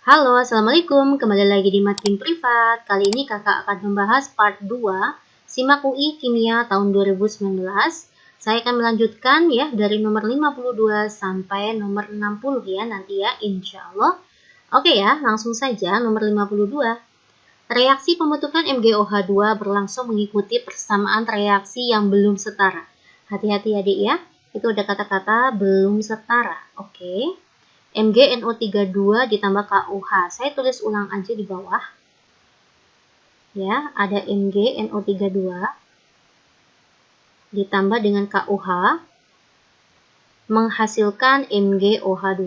Halo, Assalamualaikum. Kembali lagi di Makin Privat. Kali ini kakak akan membahas part 2 Simak UI Kimia tahun 2019. Saya akan melanjutkan ya dari nomor 52 sampai nomor 60 ya nanti ya insya Allah. Oke ya, langsung saja nomor 52. Reaksi pembentukan MgOH2 berlangsung mengikuti persamaan reaksi yang belum setara. Hati-hati adik ya, itu ada kata-kata belum setara. Oke. MgNO32 ditambah KOH. Saya tulis ulang aja di bawah. Ya, ada MgNO32 ditambah dengan KOH menghasilkan MgOH2,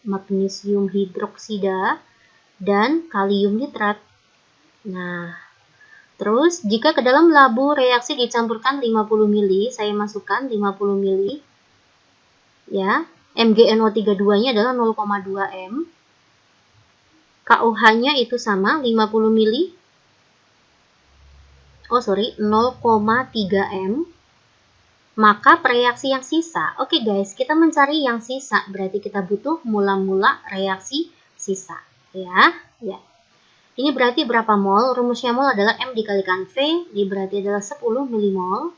magnesium hidroksida, dan kalium nitrat. Nah, terus jika ke dalam labu reaksi dicampurkan 50 ml, saya masukkan 50 ml. Ya, MgNO32-nya adalah 0,2 M. KOH-nya itu sama 50 ml. 0,3 M. Maka reaksi yang sisa. Oke guys, kita mencari yang sisa. Berarti kita butuh mula-mula reaksi sisa. Ya. Ini berarti berapa mol? Rumusnya mol adalah M dikalikan V. Ini berarti adalah 10 milimol.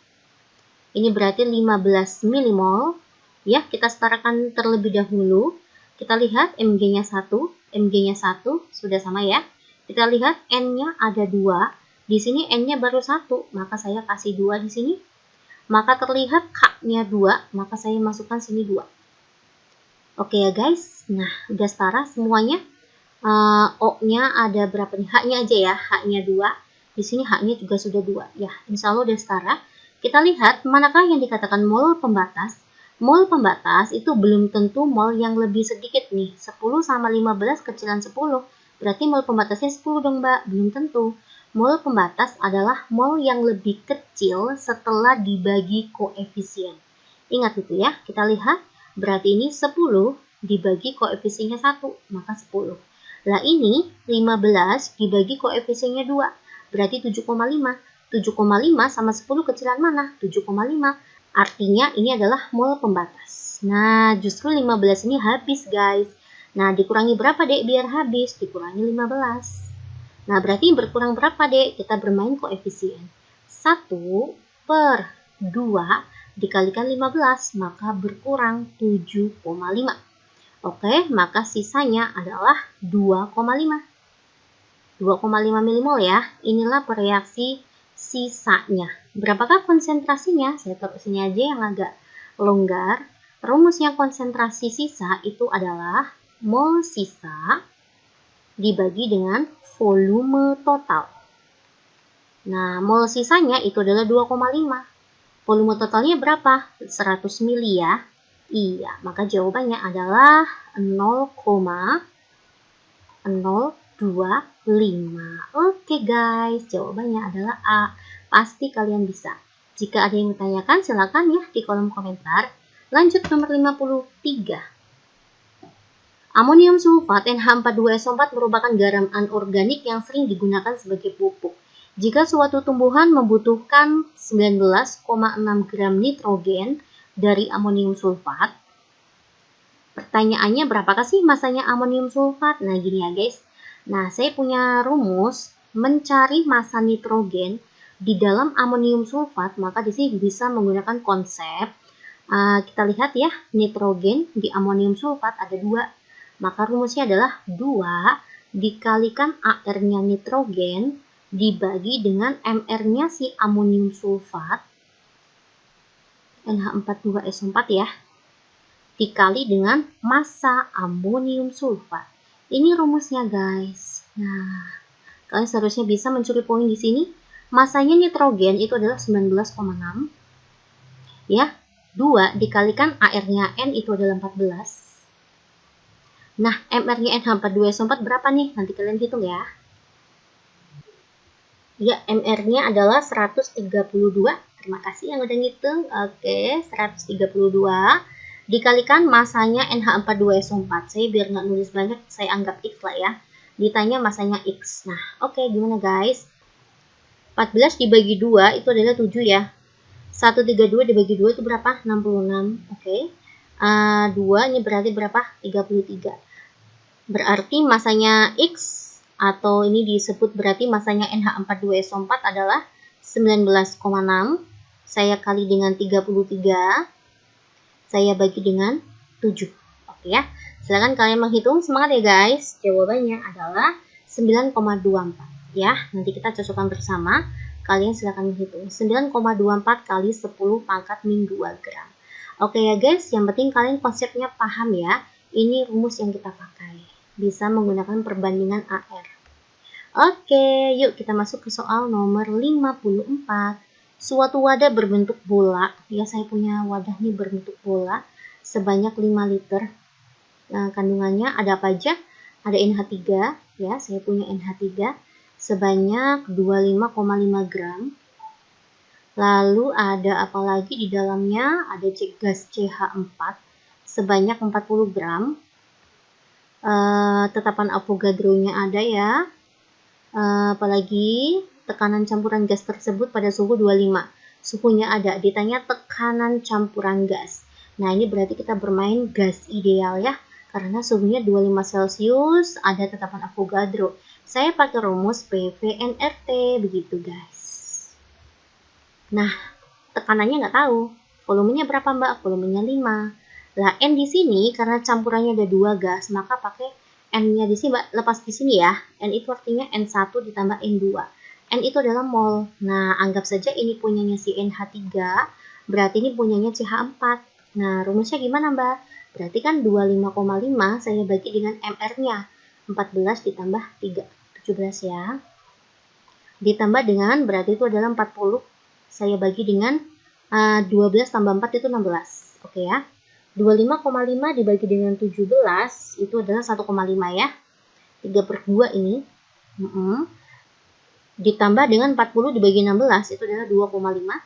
Ini berarti 15 milimol. Ya, kita setarakan terlebih dahulu. Kita lihat Mg-nya 1. Mg-nya 1 sudah sama ya. Kita lihat N-nya ada 2. Di sini N-nya baru 1, maka saya kasih 2 di sini. Maka terlihat K-nya 2, maka saya masukkan sini 2. Oke ya guys. Nah, udah setara semuanya. O-nya ada berapa nih? H-nya aja ya. H-nya 2. Di sini H-nya juga sudah 2. Ya, insya Allah udah setara. Kita lihat manakah yang dikatakan mol pembatas. Mol pembatas itu belum tentu mol yang lebih sedikit nih. 10 sama 15 kecilan 10. Berarti mol pembatasnya 10 dong mbak. Belum tentu. Mol pembatas adalah mol yang lebih kecil setelah dibagi koefisien. Ingat itu ya. Kita lihat. Berarti ini 10 dibagi koefisiennya 1. Maka 10. Lah ini 15 dibagi koefisiennya 2. Berarti 7,5. 7,5 sama 10 kecilan mana? 7,5. Artinya ini adalah mol pembatas. Nah, justru 15 ini habis guys. Nah, dikurangi berapa dek biar habis? Dikurangi 15. Nah, berarti berkurang berapa dek? Kita bermain koefisien. 1/2 dikalikan 15, maka berkurang 7,5. Oke, maka sisanya adalah 2,5. 2,5 milimol ya. Inilah reaksi sisanya. Berapakah konsentrasinya? Saya taruh sini aja yang agak longgar. Rumusnya konsentrasi sisa itu adalah mol sisa dibagi dengan volume total. Nah, mol sisanya itu adalah 2,5. Volume totalnya berapa? 100 ml ya. Iya, maka jawabannya adalah 0,025. Oke guys, jawabannya adalah A. Pasti kalian bisa. Jika ada yang ditanyakan, silakan ya di kolom komentar. Lanjut nomor 53. Amonium sulfat NH42SO4 merupakan garam anorganik yang sering digunakan sebagai pupuk. Jika suatu tumbuhan membutuhkan 19,6 gram nitrogen dari amonium sulfat, pertanyaannya berapakah sih masanya amonium sulfat? Nah gini ya guys. Nah saya punya rumus mencari massa nitrogen di dalam amonium sulfat, maka di sini bisa menggunakan konsep. Kita lihat ya, nitrogen di amonium sulfat ada 2. Maka rumusnya adalah 2 dikalikan AR-nya nitrogen dibagi dengan MR-nya si amonium sulfat NH42SO4 ya, dikali dengan massa amonium sulfat. Ini rumusnya guys. Nah, kalian seharusnya bisa mencuri poin di sini. Masanya nitrogen itu adalah 19,6. Ya, 2 dikalikan AR-nya N itu adalah 14. Nah, MR-nya NH42SO4 berapa nih? Nanti kalian hitung ya. Ya, MR-nya adalah 132. Terima kasih yang udah ngitung. Oke, 132. Dikalikan masanya NH42SO4. Saya biar nggak nulis banyak, saya anggap X lah ya. Ditanya masanya X. Nah, oke, gimana guys? 14 dibagi 2 itu adalah 7 ya. 132 dibagi 2 itu berapa? 66. Oke. 2 ini berarti berapa? 33. Berarti masanya X, atau ini disebut berarti masanya NH42SO4 adalah 19,6. Saya kali dengan 33. Saya bagi dengan 7. Oke ya. Silakan kalian menghitung. Semangat ya guys. Jawabannya adalah 9,24. Ya, nanti kita cocokkan bersama. Kalian silakan menghitung. 9,24 kali 10 pangkat min 2 gram. Oke ya guys, yang penting kalian konsepnya paham ya. Ini rumus yang kita pakai. Bisa menggunakan perbandingan AR. Oke, yuk kita masuk ke soal nomor 54. Suatu wadah berbentuk bola, ya saya punya wadah nih berbentuk bola sebanyak 5 liter. Nah, kandungannya ada apa aja? Ada NH3, ya saya punya NH3 sebanyak 25,5 gram. Lalu ada apa lagi di dalamnya? Ada gas CH4 sebanyak 40 gram. Tetapan Avogadro-nya ada ya. Apalagi tekanan campuran gas tersebut pada suhu 25. Suhunya ada. Ditanya tekanan campuran gas. Nah, ini berarti kita bermain gas ideal ya. Karena suhunya 25 Celcius, ada tetapan Avogadro. Saya pakai rumus PV-nRT, begitu guys. Nah, tekanannya nggak tahu. Volumenya berapa mbak? Volumenya 5. Lah, N di sini karena campurannya ada 2 gas, maka pakai N-nya di sini, mbak, lepas di sini ya. N itu artinya N1 ditambah N2. N itu adalah mol. Nah, anggap saja ini punyanya si NH3, berarti ini punyanya CH4. Nah, rumusnya gimana, mbak? Berarti kan 25,5 saya bagi dengan MR-nya. 14 ditambah 3, 17 ya. Ditambah dengan, berarti itu adalah 40. Saya bagi dengan 12 tambah 4 itu 16. Oke ya. 25,5 dibagi dengan 17 itu adalah 1,5 ya. 3/2 ini. Ditambah dengan 40 dibagi 16 itu adalah 2,5.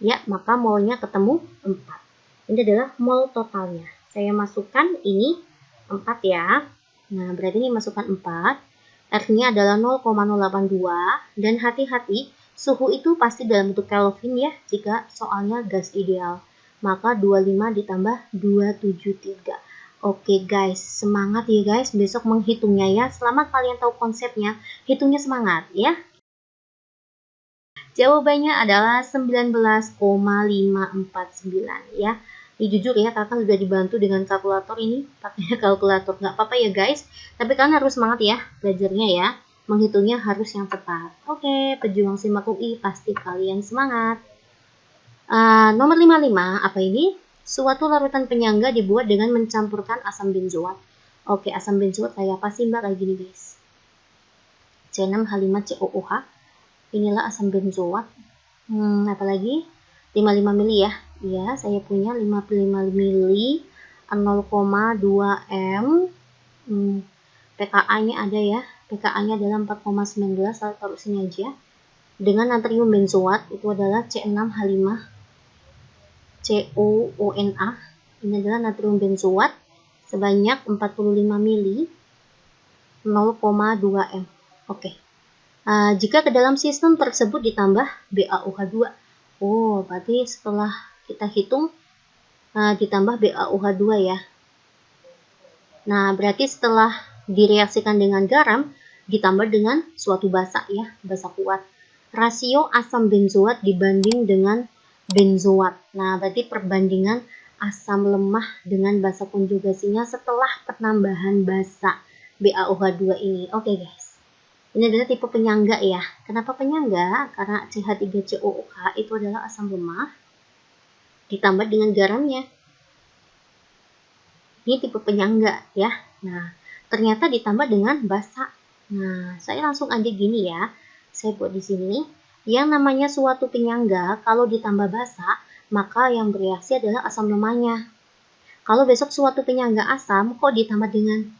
Ya, maka molnya ketemu 4. Ini adalah mol totalnya. Saya masukkan ini 4 ya. Nah, berarti ini masukkan 4. R-nya adalah 0,082 dan hati-hati suhu itu pasti dalam bentuk Kelvin ya jika soalnya gas ideal. Maka 25 ditambah 273. Oke guys, semangat ya guys besok menghitungnya ya. Selama kalian tahu konsepnya, hitungnya semangat ya. Jawabannya adalah 19,549 ya. Ini jujur ya, kakak sudah dibantu dengan kalkulator ini, pakai kalkulator nggak apa-apa ya guys. Tapi kalian harus semangat ya belajarnya ya. Menghitungnya harus yang tepat. Oke, pejuang SIMAK UI pasti kalian semangat. Nomor 55, apa ini? Suatu larutan penyangga dibuat dengan mencampurkan asam benzoat. Oke, asam benzoat kayak apa sih mbak? Kayak gini guys. C6H5COOH. Inilah asam benzoat. Apalagi 55 mili ya. Iya, saya punya 55 mili 0,2 M. pKa-nya ada ya. pKa-nya adalah 4,19, saya taruh sini aja. Dengan natrium benzoat itu adalah C6H5COONA. Ini adalah natrium benzoat sebanyak 45 mili 0,2 M. Oke. Jika ke dalam sistem tersebut ditambah BaOH2. Oh, berarti setelah kita hitung ditambah BaOH2 ya. Nah, berarti setelah direaksikan dengan garam ditambah dengan suatu basa ya, basa kuat. Rasio asam benzoat dibanding dengan benzoat. Nah, berarti perbandingan asam lemah dengan basa konjugasinya setelah penambahan basa BaOH2 ini. Oke guys. Ini adalah tipe penyangga ya. Kenapa penyangga? Karena CH3COOH itu adalah asam lemah ditambah dengan garamnya. Ini tipe penyangga ya. Nah, ternyata ditambah dengan basa. Nah, saya langsung aja gini ya. Saya buat di sini. Yang namanya suatu penyangga kalau ditambah basa, maka yang bereaksi adalah asam lemahnya. Kalau besok suatu penyangga asam kok ditambah dengan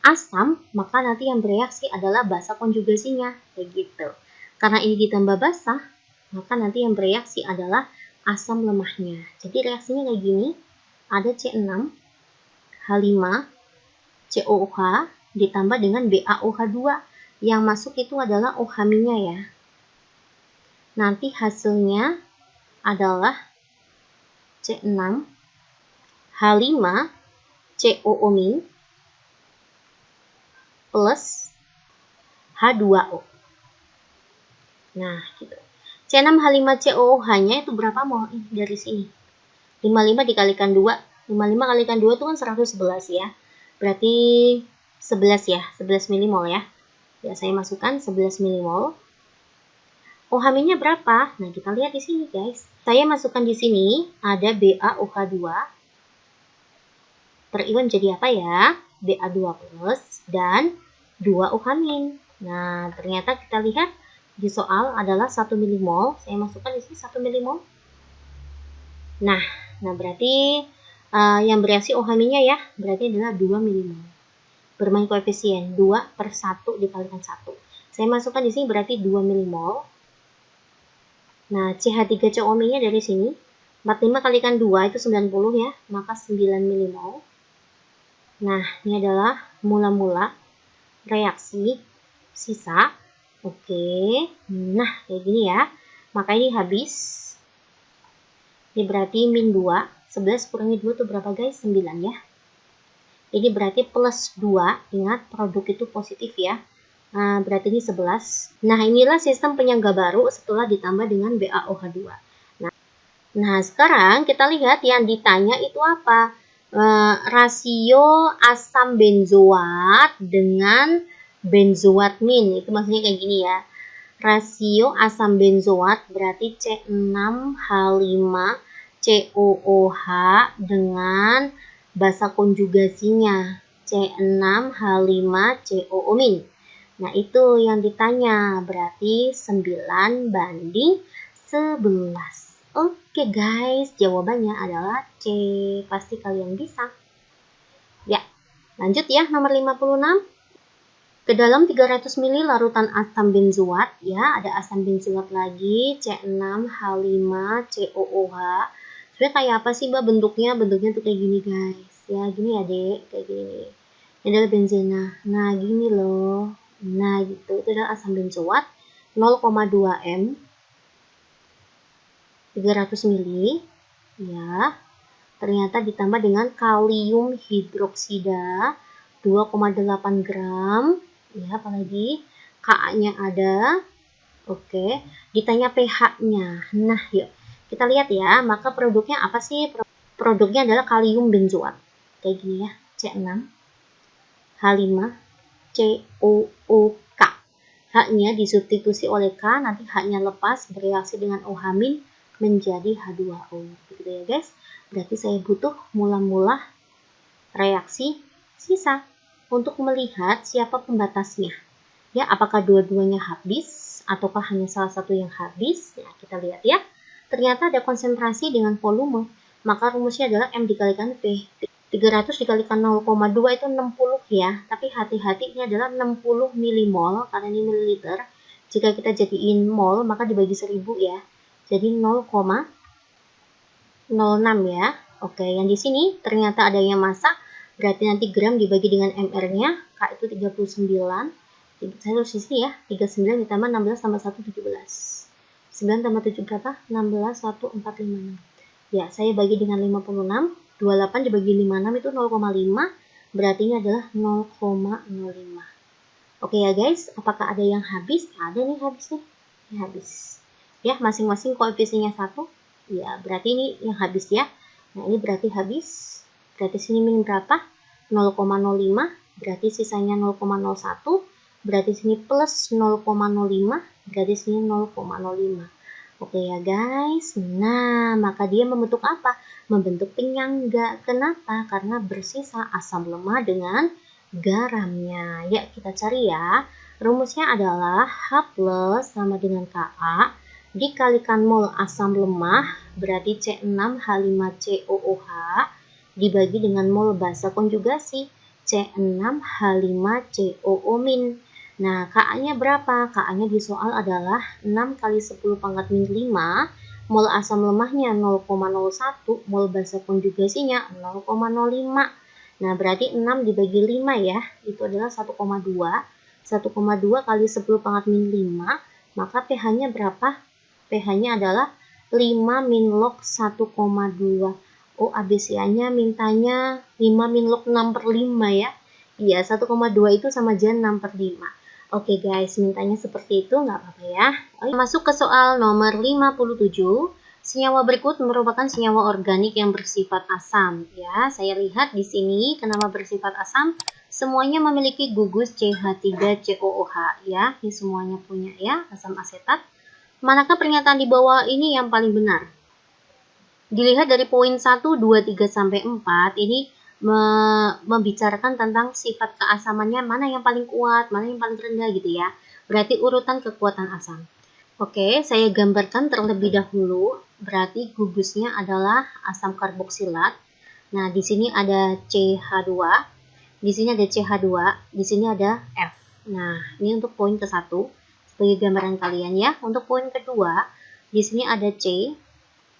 asam, maka nanti yang bereaksi adalah basa konjugasinya, kayak gitu. Karena ini ditambah basa, maka nanti yang bereaksi adalah asam lemahnya. Jadi reaksinya kayak gini, ada C6H5COOH ditambah dengan BaOH2. Yang masuk itu adalah OH-nya ya. Nanti hasilnya adalah C6H5COO- plus H2O. Nah, gitu. C6H5COOH-nya itu berapa mol? Dari sini. 55 dikalikan 2. 55 kalikan 2 itu kan 111 ya. Berarti 11 ya, 11 milimol ya. Ya, saya masukkan 11 milimol. OH-nya berapa? Nah, kita lihat di sini, guys. Saya masukkan di sini ada BaOH2 terion jadi apa ya? Ba2 plus dan 2 OH-. Nah, ternyata kita lihat di soal adalah 1 milimol. Saya masukkan di sini 1 milimol. Nah berarti yang bereaksi OH-nya ya, berarti adalah 2 milimol. Bermain koefisien 2/1 dikalikan 1. Saya masukkan di sini berarti 2 milimol. Nah, CH3COO-nya dari sini 45 kalikan 2 itu 90 ya, maka 9 milimol. Nah, ini adalah mula-mula reaksi sisa. Oke. Nah, kayak gini ya. Maka ini habis. Ini berarti min 2. 11 kurangi 2 itu berapa guys? 9 ya. Ini berarti plus 2. Ingat, produk itu positif ya. Nah, berarti ini 11. Nah, inilah sistem penyangga baru setelah ditambah dengan BaOH2. Nah, sekarang kita lihat yang ditanya itu apa? Rasio asam benzoat dengan benzoat min. Itu maksudnya kayak gini ya. Rasio asam benzoat berarti C6H5COOH dengan basa konjugasinya C6H5COO-. Nah, itu yang ditanya, berarti 9 banding 11. Oke guys, jawabannya adalah C. Pasti kalian bisa. Ya, lanjut ya, nomor 56. Ke dalam 300 ml larutan asam benzoat, ya, ada asam benzoat lagi, C6H5COOH. Sebenarnya kayak apa sih, Mbak, bentuknya? Bentuknya tuh kayak gini, guys. Ya, gini ya, Dek. Kayak gini. Ini adalah benzena. Nah, gini loh. Nah, gitu. Itu adalah asam benzoat 0,2 M. 300 ml. Ya. Ternyata ditambah dengan kalium hidroksida 2,8 gram. Ya, apalagi Ka-nya ada. Oke, ditanya pH-nya. Nah, yuk kita lihat ya. Maka produknya apa sih? Produknya adalah kalium benzoat. Kayak gini ya, C6H5COOK. H-nya disubstitusi oleh K, nanti H-nya lepas bereaksi dengan OH- menjadi H2O. Gitu ya, guys. Berarti saya butuh mula-mula reaksi sisa untuk melihat siapa pembatasnya. Ya, apakah dua-duanya habis ataukah hanya salah satu yang habis? Ya, kita lihat ya. Ternyata ada konsentrasi dengan volume. Maka rumusnya adalah M dikalikan P. 300 dikalikan 0,2 itu 60 ya. Tapi hati-hati, ini adalah 60 milimol karena ini mililiter. Jika kita jadiin mol, maka dibagi 1000 ya. Jadi 0,06 ya. Oke, yang di sini ternyata ada yang massa. Berarti nanti gram dibagi dengan mr-nya. K itu 39. Saya tulis di sini ya. 39 ditambah 16 tambah 1, 17. 9 tambah 7 berapa? 16, 1, 4, 5, 6. Ya, saya bagi dengan 56. 28 dibagi 56 itu 0,5. Berarti ini adalah 0,05. Oke ya guys, apakah ada yang habis? Ada nih habis nih. Ini habis. Ya, masing-masing koefisiennya 1. Ya, berarti ini yang habis ya. Nah, ini berarti habis. Berarti sini min berapa? 0,05. Berarti sisanya 0,01. Berarti sini plus 0,05. Berarti sini 0,05. Oke ya guys. Nah, maka dia membentuk apa? Membentuk penyangga. Kenapa? Karena bersisa asam lemah dengan garamnya. Ya, kita cari ya. Rumusnya adalah H plus sama dengan Ka dikalikan mol asam lemah, berarti C6H5COOH, dibagi dengan mol basa konjugasi, C6H5COO-. Nah, Ka-nya berapa? Ka-nya di soal adalah 6 kali 10 pangkat min 5, mol asam lemahnya 0,01, mol basa konjugasinya 0,05. Nah, berarti 6 dibagi 5 ya, itu adalah 1,2. 1,2 kali 10 pangkat min 5, maka pH-nya berapa? pH-nya adalah 5 min log 1,2. Oh, ABC-nya mintanya 5 min log 6/5 ya. Iya, 1,2 itu sama aja 6/5. Oke guys, mintanya seperti itu, nggak apa-apa ya. Oke, masuk ke soal nomor 57. Senyawa berikut merupakan senyawa organik yang bersifat asam. Ya, saya lihat di sini kenapa bersifat asam. Semuanya memiliki gugus CH3COOH ya. Ini semuanya punya ya, asam asetat. Manakah pernyataan di bawah ini yang paling benar? Dilihat dari poin 1, 2, 3 sampai 4 ini membicarakan tentang sifat keasamannya, mana yang paling kuat, mana yang paling rendah gitu ya. Berarti urutan kekuatan asam. Oke, saya gambarkan terlebih dahulu. Berarti gugusnya adalah asam karboksilat. Nah, di sini ada CH2, di sini ada CH2, di sini ada F. Nah, ini untuk poin ke-1 sebagai gambaran kalian ya. Untuk poin kedua, di sini ada C,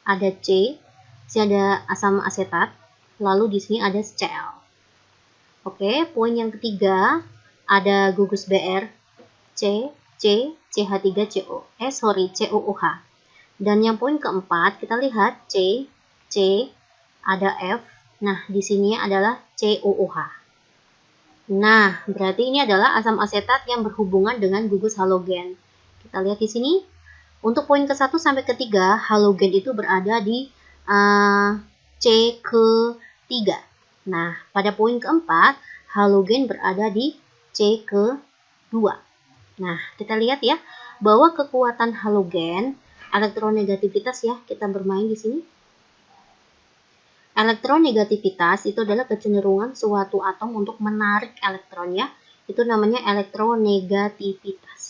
ada C, di sini ada asam asetat, lalu di sini ada Cl. Oke, poin yang ketiga ada gugus Br, C, CH3CO, COOH. Dan yang poin keempat kita lihat C, ada F. Nah, di sini adalah COOH. Nah, berarti ini adalah asam asetat yang berhubungan dengan gugus halogen. Kita lihat di sini. Untuk poin ke-1 sampai ke-3, halogen itu berada di C ke-3. Nah, pada poin ke-4, halogen berada di C ke-2. Nah, kita lihat ya, bahwa kekuatan halogen, elektronegativitas ya, kita bermain di sini. Elektronegativitas itu adalah kecenderungan suatu atom untuk menarik elektron ya. Itu namanya elektronegativitas.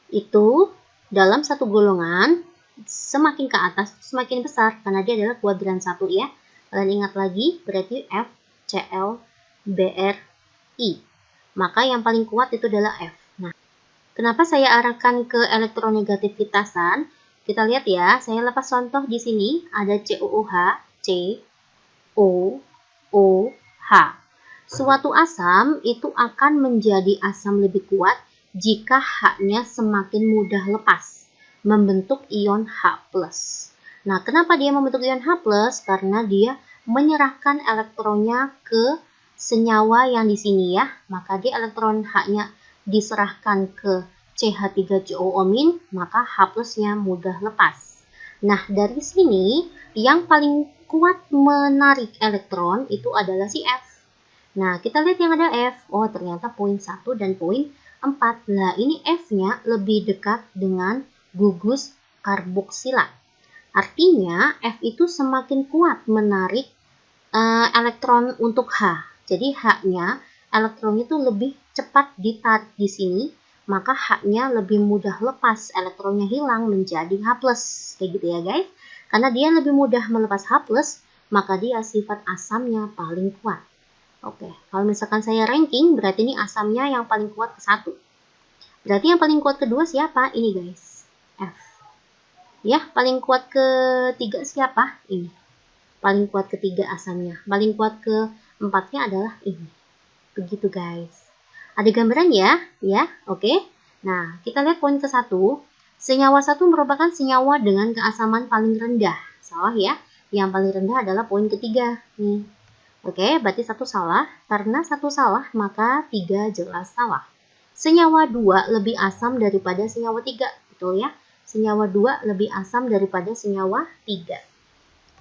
Itu dalam satu golongan semakin ke atas semakin besar karena dia adalah kuadran 1 ya. Kalian ingat lagi berarti F, Cl, Br, I. Maka yang paling kuat itu adalah F. Nah, kenapa saya arahkan ke elektronegativitasan? Kita lihat ya, saya lepas contoh di sini ada COOH, C, O, O, H. Suatu asam itu akan menjadi asam lebih kuat jika H-nya semakin mudah lepas, membentuk ion H+. Nah, kenapa dia membentuk ion H+? Karena dia menyerahkan elektronnya ke senyawa yang di sini ya. Maka dia elektron H-nya diserahkan ke CH3COO-, maka H+-nya mudah lepas. Nah, dari sini yang paling kuat menarik elektron itu adalah si F. Nah, kita lihat yang ada F. Oh, ternyata poin 1 dan poin 4. Nah, ini F-nya lebih dekat dengan gugus karboksilat. Artinya, F itu semakin kuat menarik elektron untuk H. Jadi, H-nya, elektronnya itu lebih cepat ditarik di sini, maka H-nya lebih mudah lepas, elektronnya hilang menjadi H+. Kayak gitu ya, guys. Karena dia lebih mudah melepas H+, maka dia sifat asamnya paling kuat. Oke, kalau misalkan saya ranking, berarti ini asamnya yang paling kuat ke-1. Berarti yang paling kuat kedua siapa? Ini guys, F. Ya, paling kuat ke-3 siapa? Ini. Paling kuat ke-3 asamnya. Paling kuat ke-4-nya adalah ini. Begitu guys. Ada gambaran ya? Ya, oke. Nah, kita lihat poin ke-1. Senyawa 1 merupakan senyawa dengan keasaman paling rendah. Salah ya. Yang paling rendah adalah poin ke-3. Nih. Oke, berarti 1 salah. Karena 1 salah, maka 3 jelas salah. Senyawa 2 lebih asam daripada senyawa 3. Betul ya? Senyawa 2 lebih asam daripada senyawa 3.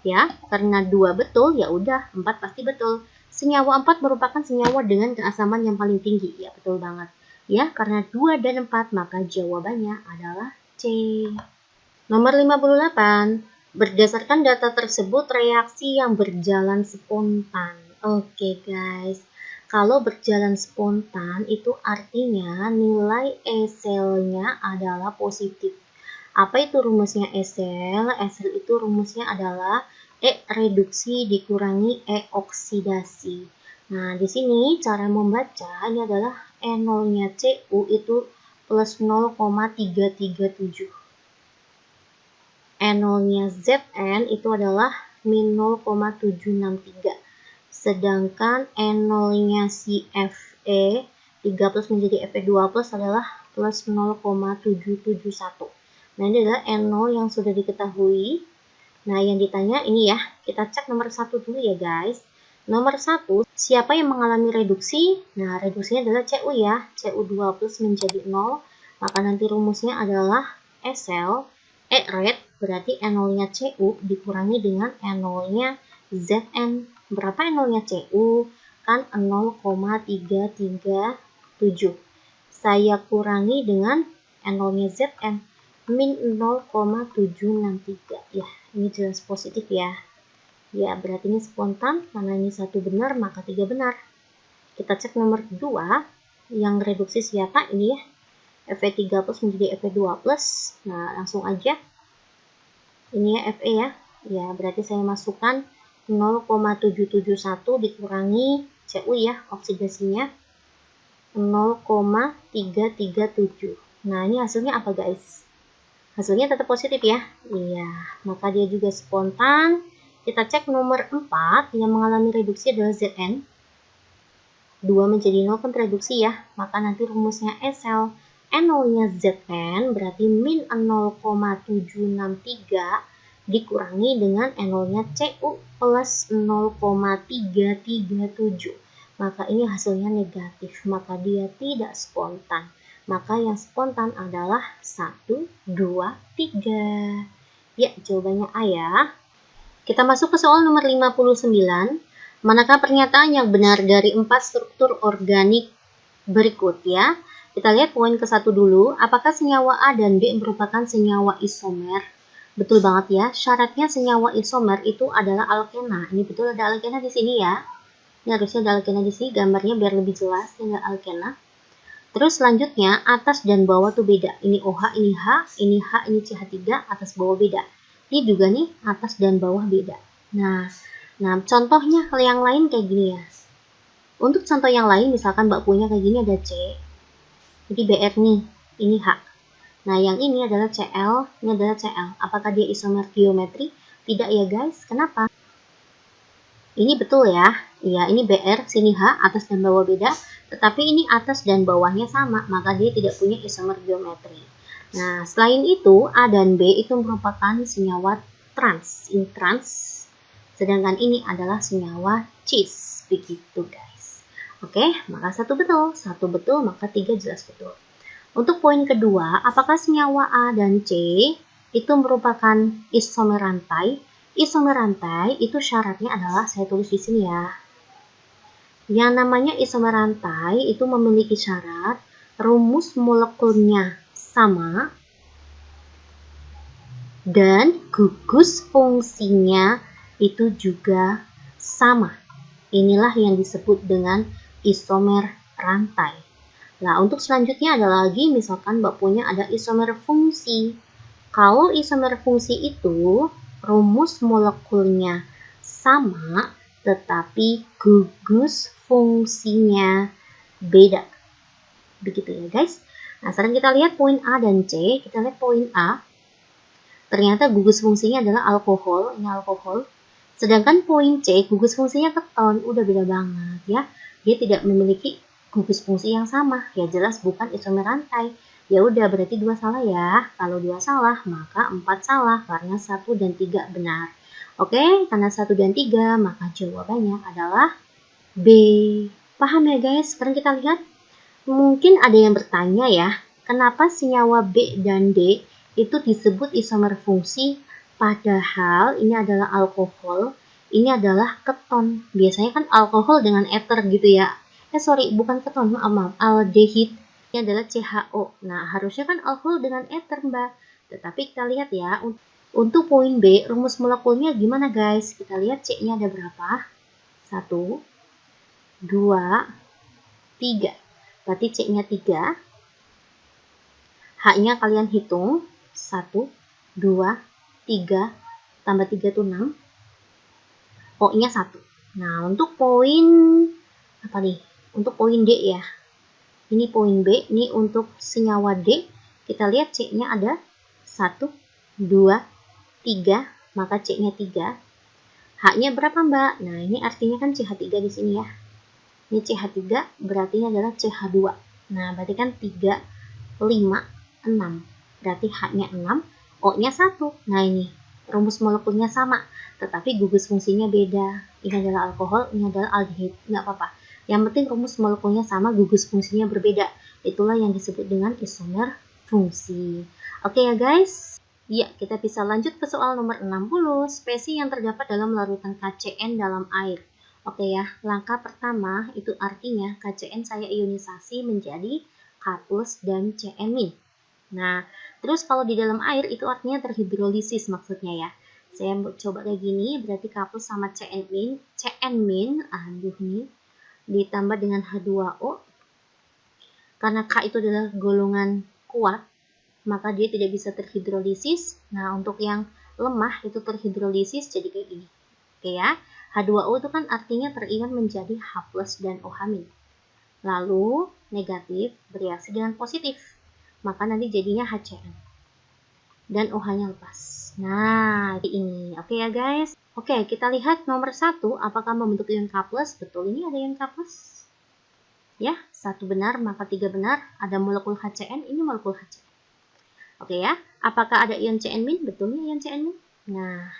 Ya, karena 2 betul, ya udah 4 pasti betul. Senyawa 4 merupakan senyawa dengan keasaman yang paling tinggi. Ya, betul banget. Ya, karena 2 dan 4, maka jawabannya adalah C. Nomor 58. Berdasarkan data tersebut, reaksi yang berjalan spontan. Oke guys, kalau berjalan spontan itu artinya nilai E-selnya adalah positif. Apa itu rumusnya E-sel? E-sel itu rumusnya adalah E reduksi dikurangi E oksidasi. Nah, di sini cara membaca ini adalah E0-nya Cu itu plus 0,337. E0-nya Zn itu adalah min 0,763. Sedangkan E0-nya si Fe 3 plus menjadi Fe2 plus adalah plus 0,771. Nah, ini adalah E0 yang sudah diketahui. Nah, yang ditanya ini ya, kita cek nomor 1 dulu ya guys. Nomor 1, Siapa yang mengalami reduksi? Nah, reduksinya adalah Cu ya. Cu2 plus menjadi 0. Maka nanti rumusnya adalah SL red berarti N0-nya Cu dikurangi dengan N0-nya Zn. Berapa N0-nya Cu? Kan 0,337. Saya kurangi dengan N0-nya Zn min 0,763. Ya, ini jelas positif ya. Ya, berarti ini spontan, karena ini satu benar, maka 3 benar. Kita cek nomor 2, yang reduksi siapa? Ini ya, Fe3 plus menjadi Fe2 plus. Nah, langsung aja. Ini ya, Fe ya. Ya, berarti saya masukkan 0,771 dikurangi Cu ya, oksidasinya 0,337. Nah, ini hasilnya apa guys? Hasilnya tetap positif ya. Iya, maka dia juga spontan. Kita cek nomor 4 yang mengalami reduksi adalah Zn. 2 menjadi 0 kan reduksi ya. Maka nanti rumusnya SL N0-nya Zn berarti min 0,763 dikurangi dengan N0-nya Cu plus 0,337. Maka ini hasilnya negatif. Maka dia tidak spontan. Maka yang spontan adalah 1, 2, 3. Ya, jawabannya A ya. Kita masuk ke soal nomor 59. Manakah pernyataan yang benar dari 4 struktur organik berikut ya? Kita lihat poin ke-1 dulu. Apakah senyawa A dan B merupakan senyawa isomer? Betul banget ya. Syaratnya senyawa isomer itu adalah alkena. Ini betul ada alkena di sini ya. Ini harusnya ada alkena di sini. Gambarnya biar lebih jelas. Ini ada alkena. Terus selanjutnya atas dan bawah tuh beda. Ini OH, ini H, ini H, ini CH3, atas bawah beda. Ini juga nih atas dan bawah beda. Nah contohnya kalau yang lain kayak gini ya. Untuk contoh yang lain misalkan Mbak punya kayak gini ada C. Jadi Br nih, ini H. Nah yang ini adalah Cl, ini adalah Cl. Apakah dia isomer geometri? Tidak ya guys. Kenapa? Ini betul ya. Iya, ini Br, sini H, atas dan bawah beda. Tetapi ini atas dan bawahnya sama, maka dia tidak punya isomer geometri. Nah, selain itu, A dan B itu merupakan senyawa trans, ini trans. Sedangkan ini adalah senyawa cis, begitu guys. Oke, maka 1 betul, maka 3 jelas betul. Untuk poin kedua, apakah senyawa A dan C itu merupakan isomer rantai? Isomer rantai itu syaratnya adalah, saya tulis di sini ya. Yang namanya isomer rantai itu memiliki syarat rumus molekulnya sama dan gugus fungsinya itu juga sama. Inilah yang disebut dengan isomer rantai. Nah, untuk selanjutnya ada lagi, misalkan Mbak punya ada isomer fungsi. Kalau isomer fungsi itu rumus molekulnya sama, tetapi gugus fungsinya beda. Begitu ya guys. Nah, sekarang kita lihat poin A dan C. Kita lihat poin A. Ternyata gugus fungsinya adalah alkohol. Ini alkohol. Sedangkan poin C, gugus fungsinya keton. Udah beda banget ya. Dia tidak memiliki gugus fungsi yang sama. Ya jelas bukan isomer rantai. Ya udah, berarti 2 salah ya. Kalau 2 salah, maka 4 salah. Karena 1 dan 3 benar. Oke, karena 1 dan 3, maka jawabannya adalah B. Paham ya guys? Sekarang kita lihat. Mungkin ada yang bertanya ya, kenapa senyawa B dan D itu disebut isomer fungsi, padahal ini adalah alkohol, ini adalah keton. Biasanya kan alkohol dengan ether gitu ya. Sorry, bukan keton, maaf, aldehid. Ini adalah CHO. Nah, harusnya kan alkohol dengan ether, Mbak. Tetapi kita lihat ya, untuk poin B, rumus molekulnya gimana guys? Kita lihat C-nya ada berapa? 1, 2, 3. Berarti C-nya 3. H-nya kalian hitung. 1, 2, 3. Tambah 3 itu 6. O-nya 1. Nah, untuk poin apa nih? Untuk poin D ya. Ini poin B. Ini untuk senyawa D. Kita lihat C-nya ada 1, 2, 3. Maka C-nya 3. H-nya berapa, Mbak? Nah, ini artinya kan CH3 di sini ya. Ini CH3 berarti ini adalah CH2. Nah, berarti kan 3, 5, 6. Berarti H-nya 6, O-nya 1. Nah, ini rumus molekulnya sama, tetapi gugus fungsinya beda. Ini adalah alkohol, ini adalah aldehid. Nggak apa-apa. Yang penting rumus molekulnya sama, gugus fungsinya berbeda. Itulah yang disebut dengan isomer fungsi. Oke ya guys? Ya, kita bisa lanjut ke soal nomor 60. Spesies yang terdapat dalam larutan KCN dalam air. Oke ya, langkah pertama itu artinya KCN saya ionisasi menjadi K+ dan Cn-. Nah, terus kalau di dalam air itu artinya terhidrolisis maksudnya ya. Saya coba kayak gini, berarti K+ sama Cn-, aduh nih, ditambah dengan H2O. Karena K itu adalah golongan kuat, maka dia tidak bisa terhidrolisis. Nah, untuk yang lemah itu terhidrolisis jadi kayak gini. Oke ya, H2O itu kan artinya terion menjadi H+ dan OH-. Lalu negatif bereaksi dengan positif, maka nanti jadinya HCN dan OH-nya lepas. Nah, ini oke ya guys. Oke, kita lihat nomor 1, apakah membentuk ion K+? Betul, ini ada ion K+. Ya, 1 benar, maka 3 benar. Ada molekul HCN, ini molekul HCN. Oke ya, apakah ada ion Cn-? Betul, ion Cn-. Nah,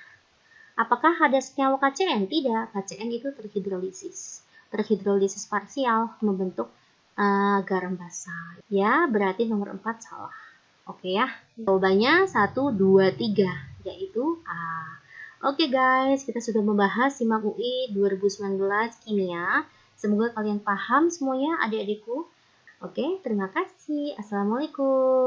apakah ada senyawa KCN? Tidak, KCN itu terhidrolisis. Terhidrolisis parsial membentuk garam basa. Ya, berarti nomor 4 salah. Oke ya, jawabannya 1, 2, 3, yaitu A. Oke guys, kita sudah membahas SIMAK UI 2019 Kimia. Semoga kalian paham semuanya adik-adikku. Oke, terima kasih. Assalamualaikum.